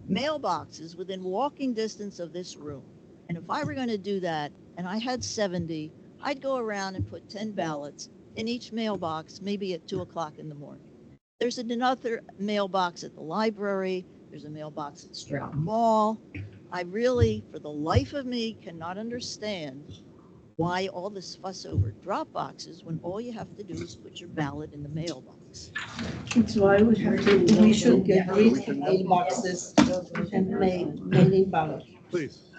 mailboxes within walking distance of this room. And if I were going to do that and I had 70, I'd go around and put 10 ballots in each mailbox, maybe at 2 o'clock in the morning. There's another mailbox at the library. There's a mailbox at Stroud Mall. I really, for the life of me, cannot understand why all this fuss over drop boxes when all you have to do is put your ballot in the mailbox. That's why we should get rid of mailboxes and mailing ballots. Please.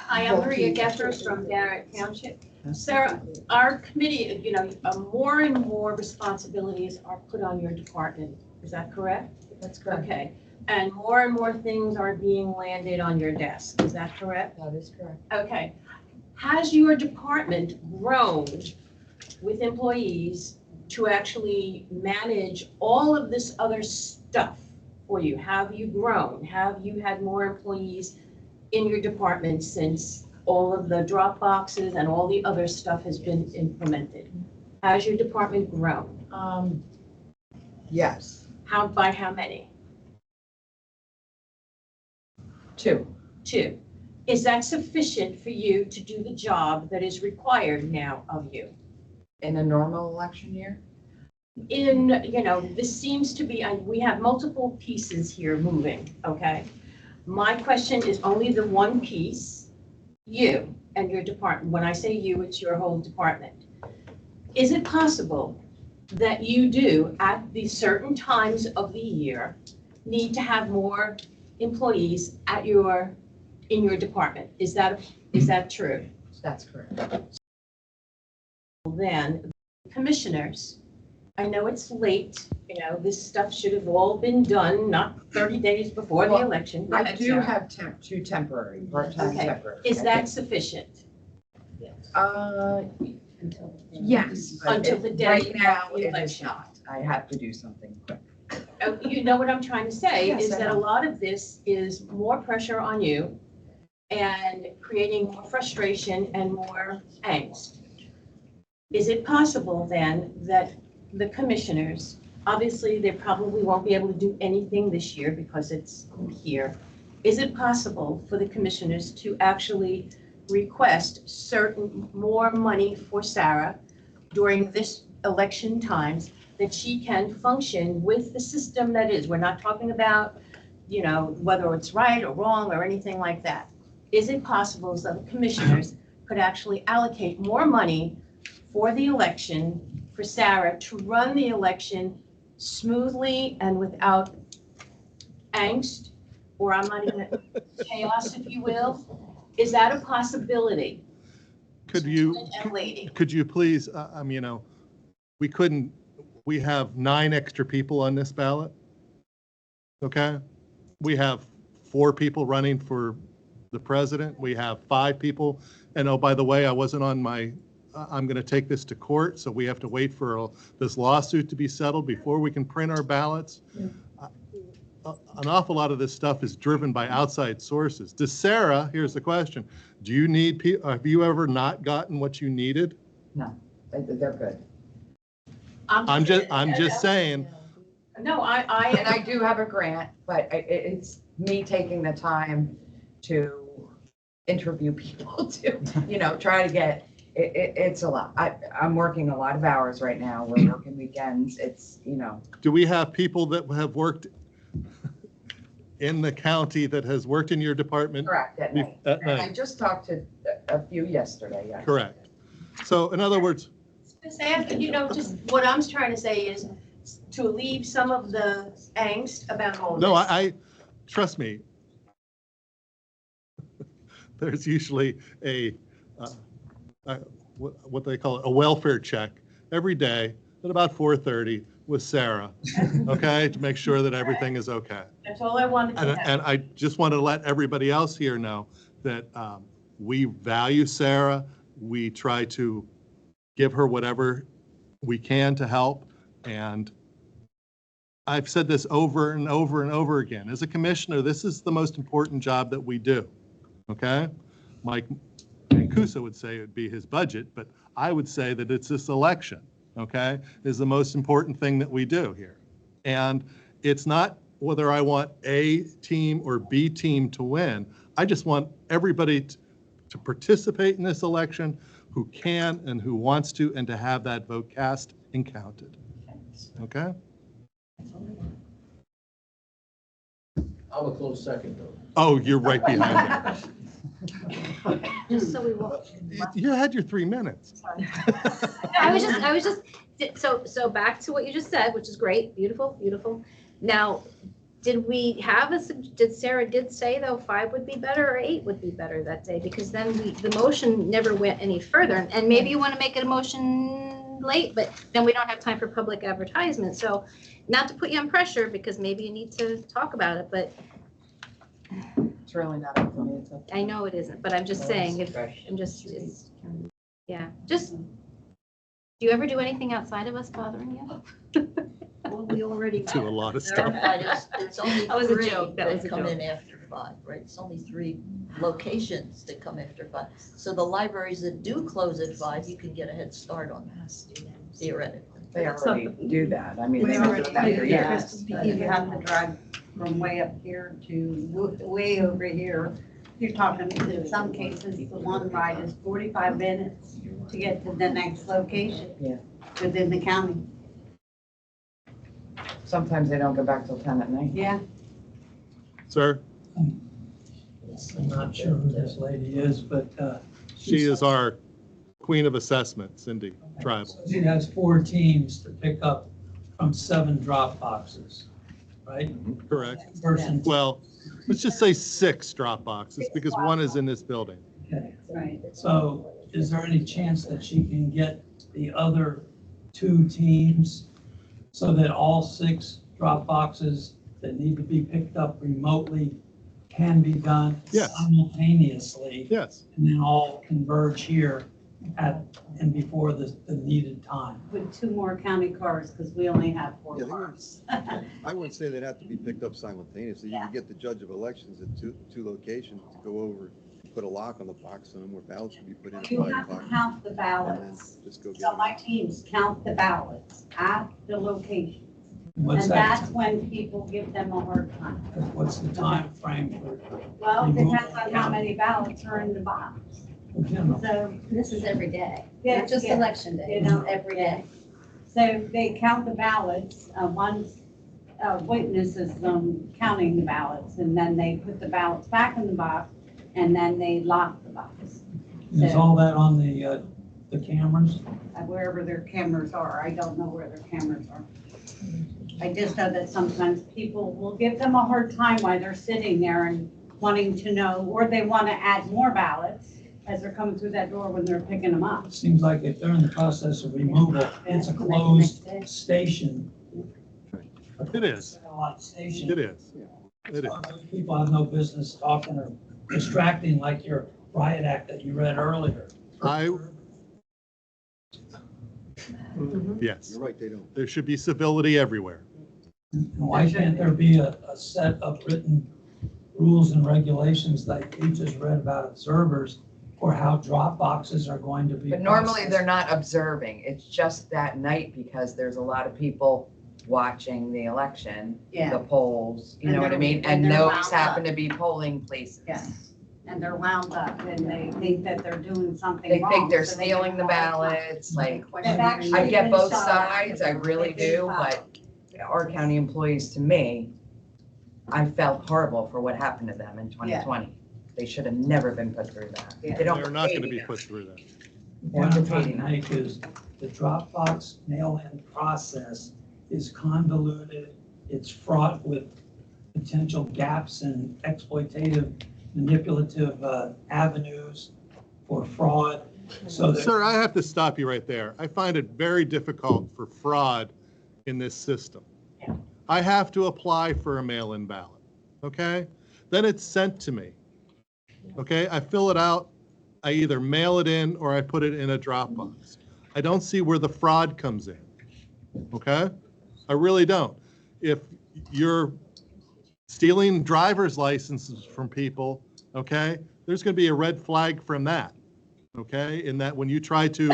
Hi, I'm Maria Geffers from Barrett Township. Sarah, our committee, more and more responsibilities are put on your department. Is that correct? That's correct. Okay. And more things are being landed on your desk. Is that correct? That is correct. Okay. Has your department grown with employees to actually manage all of this other stuff for you? Have you grown? Have you had more employees in your department since all of the drop boxes and all the other stuff has been implemented? Has your department grown? Yes. By how many? Two. Is that sufficient for you to do the job that is required now of you? In a normal election year? This seems to be, we have multiple pieces here moving, okay? My question is only the one piece, you and your department. When I say you, it's your whole department. Is it possible that you do, at the certain times of the year, need to have more employees in your department? Is that true? That's correct. Then, commissioners, I know it's late, this stuff should have all been done, not 30 days before the election. Go I ahead, do Sarah. have two temporary, part-time Okay. temporary. Is that sufficient? Yes. but Until the day Right now, of the it is election. not. I have to do something quick. You know what I'm trying to say, Yes, is I that a know. lot of this is more pressure on you and creating more frustration and more angst. Is it possible then that the commissioners, obviously they probably won't be able to do anything this year because it's here. Is it possible for the commissioners to actually request certain more money for Sarah during this election times that she can function with the system that is? We're not talking about, whether it's right or wrong or anything like that. Is it possible that the commissioners could actually allocate more money for the election for Sarah to run the election smoothly and without angst, or I'm not even chaos, if you will? Is that a possibility? Could you, And lady, could you please, we have 9 extra people on this ballot. Okay? We have 4 people running for the president. We have 5 people. And oh, by the way, I wasn't on my, I'm going to take this to court, so we have to wait for this lawsuit to be settled before we can print our ballots. An awful lot of this stuff is driven by outside sources. Does Sarah, here's the question, do you need, have you ever not gotten what you needed? No, they're good. I'm just saying, no, And I do have a grant, but it's me taking the time to interview people to, try to get, it's a lot. I'm working a lot of hours right now. We're working weekends. It's, do we have people that have worked in the county that has worked in your department? Correct, at night. At And I night, just talked to a few yesterday, yes. correct. So in other words, just what I'm trying to say is to alleviate some of the angst about all this. no, I trust me. There's usually what they call it, a welfare check every day at about 4:30 with Sarah, okay, to make sure that everything is okay. That's all I wanted to know. And I just want to let everybody else here know that we value Sarah. We try to give her whatever we can to help. And I've said this over and over and over again. As a commissioner, this is the most important job that we do, okay? Mike Mancuso would say it would be his budget, but I would say that it's this election, okay, is the most important thing that we do here. And it's not whether I want A team or B team to win. I just want everybody to participate in this election who can and who wants to, and to have that vote cast and counted. Okay? I'm a close second though. Oh, you're right behind Just so we won't. me. You had your 3 minutes. I was just, so back to what you just said, which is great, beautiful, beautiful. Now, did Sarah did say though 5 would be better or 8 would be better that day? Because then the motion never went any further. And maybe you want to make it a motion late, but then we don't have time for public advertisement. So not to put you on pressure, because maybe you need to talk about it, but It's really not up to me. It's up to I know it isn't, but I'm just saying, do you ever do anything outside of us bothering you? Well, we already. Do a lot of stuff. It's only That was a 3 joke, that was that a come joke. in after 5, right? It's only 3 locations that come after 5. So the libraries that do close at 5, you can get a head start on that, theoretically. They already do that. I mean, They they've been already doing that do for that. years. You have to drive from way up here to way over here. You're talking, in some cases, the one ride is 45 minutes to get to the next location. Yeah. Within the county. Sometimes they don't go back till 10 at night. Yeah. Sir, I'm not sure who this lady is, but she is our queen of assessment, Cindy Tribal. she has 4 teams to pick up from 7 drop boxes, right? Correct. Person, Well, let's just say 6 drop boxes because one is in this building. okay. Right. So is there any chance that she can get the other 2 teams so that all 6 drop boxes that need to be picked up remotely can be done Yes. simultaneously? Yes. And then all converge here and before the needed time? With 2 more county cars, because we only have 4 Yeah, they cars. I wouldn't say they'd have to be picked up simultaneously. You could get the judge of elections at two locations to go over, put a lock on the box on them where ballots can be put in at You 5 have to o'clock. count the And ballots. then just go get So them. my teams count the ballots at the location. What's And that? that's when people give them a hard time. What's the time frame for? Well, it depends on how many ballots are in the box. General? So, This is every day, Yeah, not just yeah. election day, You know, every day. so they count the ballots, one witnesses them counting the ballots, and then they put the ballots back in the box, and then they lock the box. Is all that on the cameras? Wherever their cameras are, I don't know where their cameras are. I just know that sometimes people will give them a hard time while they're sitting there and wanting to know, or they want to add more ballots as they're coming through that door when they're picking them up. It seems like if they're in the process of removal, it's a closed station. It is. A lot of stations. It is. It is. People have no business talking or distracting like your riot act that you read earlier. Yes. You're right, they don't. There should be civility everywhere. Why can't there be a set of written rules and regulations like you just read about observers for how drop boxes are going to be? But normally processed? they're not observing. It's just that night because there's a lot of people watching the election, Yeah. the polls, you And know what I they're- mean? and And they're those wound happen up. to be polling places. Yes, and they're wound up and they think that they're doing something They wrong. think they're so they stealing the get all the time. ballots, like, They've actually I get been both shot at. sides, I really They've been do, shot. but our county employees, to me, I felt horrible for what happened to them in 2020. They should have never been put through that. They don't They're not going to pay be put through that. The point I'm trying to make is the Dropbox mail-in process is convoluted, it's fraught with potential gaps and exploitative, manipulative avenues for fraud. So that Sir, I have to stop you right there. I find it very difficult for fraud in this system. I have to apply for a mail-in ballot, okay? Then it's sent to me, okay? I fill it out, I either mail it in or I put it in a Dropbox. I don't see where the fraud comes in, okay? I really don't. If you're stealing driver's licenses from people, okay, there's going to be a red flag from that, okay? In that when you try to,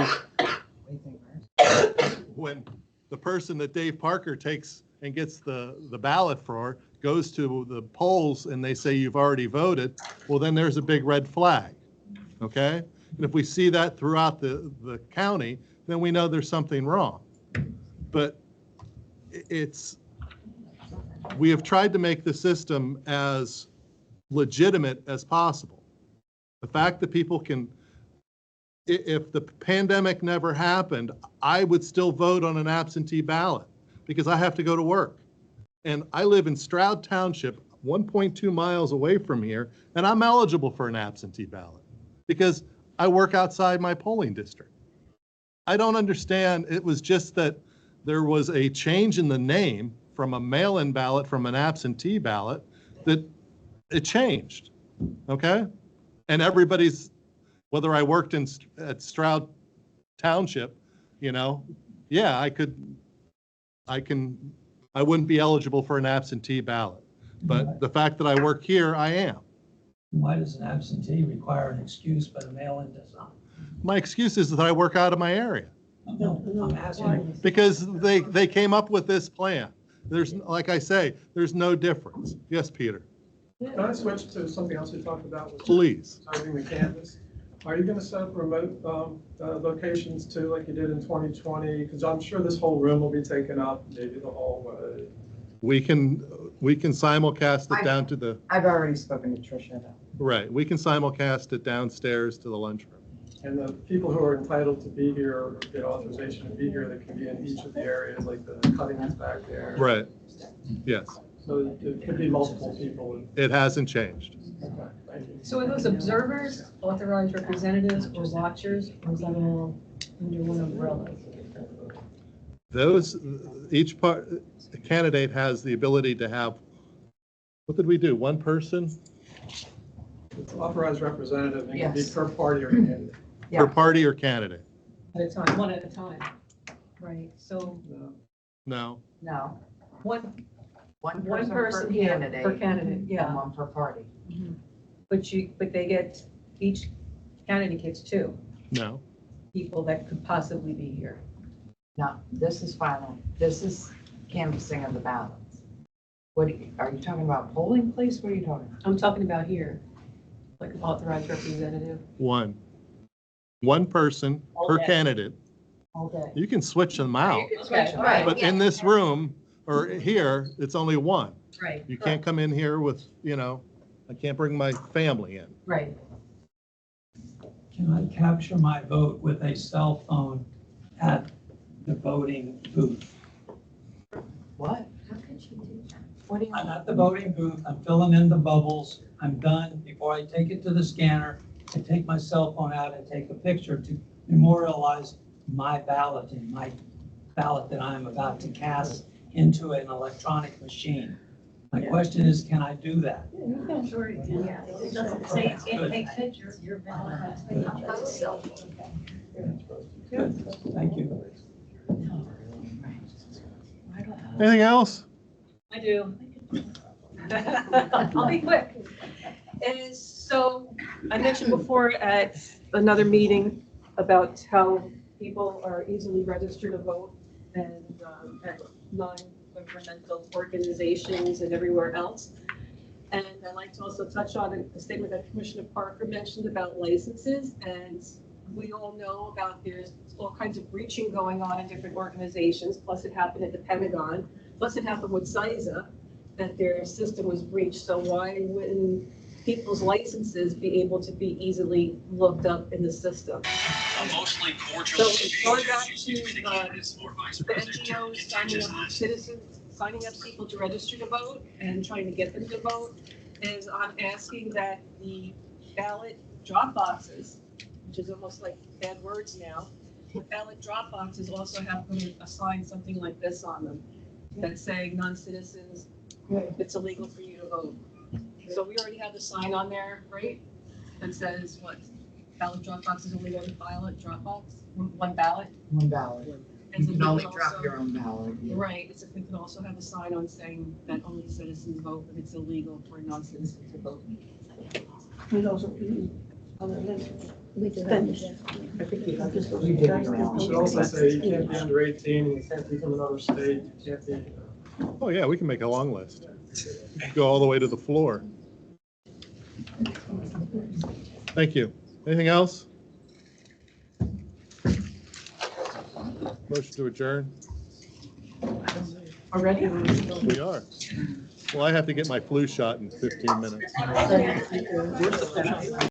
when the person that Dave Parker takes and gets the ballot for goes to the polls and they say you've already voted, well, then there's a big red flag, okay? And if we see that throughout the county, then we know there's something wrong. But we have tried to make the system as legitimate as possible. The fact that people can, if the pandemic never happened, I would still vote on an absentee ballot because I have to go to work. And I live in Stroud Township, 1.2 miles away from here, and I'm eligible for an absentee ballot because I work outside my polling district. I don't understand. It was just that there was a change in the name from a mail-in ballot from an absentee ballot that it changed, okay? And everybody's, whether I worked at Stroud Township, you know, yeah, I wouldn't be eligible for an absentee ballot. But the fact that I work here, I am. Why does an absentee require an excuse but a mail-in does not? My excuse is that I work out of my area. No, I'm asking. Because they came up with this plan. There's, like I say, there's no difference. Yes, Peter? Can I switch to something else we talked about? Was Please. Serving the canvas. Are you going to set up remote locations too, like you did in 2020? Because I'm sure this whole room will be taken up, maybe the hallway. We can simulcast it down to the, I've already spoken to Tricia though. right, we can simulcast it downstairs to the lunchroom. And the people who are entitled to be here or get authorization to be here, they can be in each of the areas, like the cutting is back there. Right, yes. So it could be multiple people. It hasn't changed. Okay, thank you. So are those observers, authorized representatives, or watchers, or is that all under one umbrella? Those, each candidate has the ability to have, what did we do, one person It's authorized representative, it can be Yes. per party or candidate. per party or candidate? At a time, one at a time. Right, so No, No, one one person person here per candidate. per candidate, yeah. And one per party. But they get, each candidate gets two no. people that could possibly be here. No, this is final. This is canvassing of the ballots. What, are you talking about polling place? What are you talking about? I'm talking about here, like an authorized representative. One person All per day. candidate. All day. You can switch them out, Okay, right, but in this room or here, it's only one. right. You can't come in here with, you know, I can't bring my family in. Right. Can I capture my vote with a cell phone at the voting booth? What? I'm at the voting booth, I'm filling in the bubbles, I'm done. Before I take it to the scanner, I take my cell phone out and take a picture to memorialize my ballot and my ballot that I'm about to cast into an electronic machine. My question is, can I do that? Sure you can. It doesn't say you can't take pictures, your ballot has to be on a cell phone. Good, thank you. Anything else? I do. I'll be quick. And so I mentioned before at another meeting about how people are easily registered to vote and at non-governmental organizations and everywhere else. And I'd like to also touch on a statement that Commissioner Parker mentioned about licenses. And we all know about there's all kinds of breaching going on in different organizations, plus it happened at the Pentagon, plus it happened with CISA, that their system was breached. So why wouldn't people's licenses be able to be easily looked up in the system? Mostly cordial. So going back to the NGOs signing up citizens, signing up people to register to vote and trying to get them to vote, is I'm asking that the ballot drop boxes, which is almost like bad words now, the ballot drop boxes also have to assign something like this on them, that's saying non-citizens, it's illegal for you to vote. So we already have the sign on there, right? That says what? Ballot drop box is only one ballot drop box, one ballot. One ballot. And You so can we only also- drop your own ballot. Yeah. Right, it's if we could also have a sign on saying that only citizens vote, but it's illegal for a non-citizen to vote. We do Then- that. You should also say you can't be under 18, you can't be from another state, you can't be. Oh, yeah, we can make a long list. Go all the way to the floor. Thank you. Anything else? Motion to adjourn? Already? We are. Well, I have to get my flu shot in 15 minutes.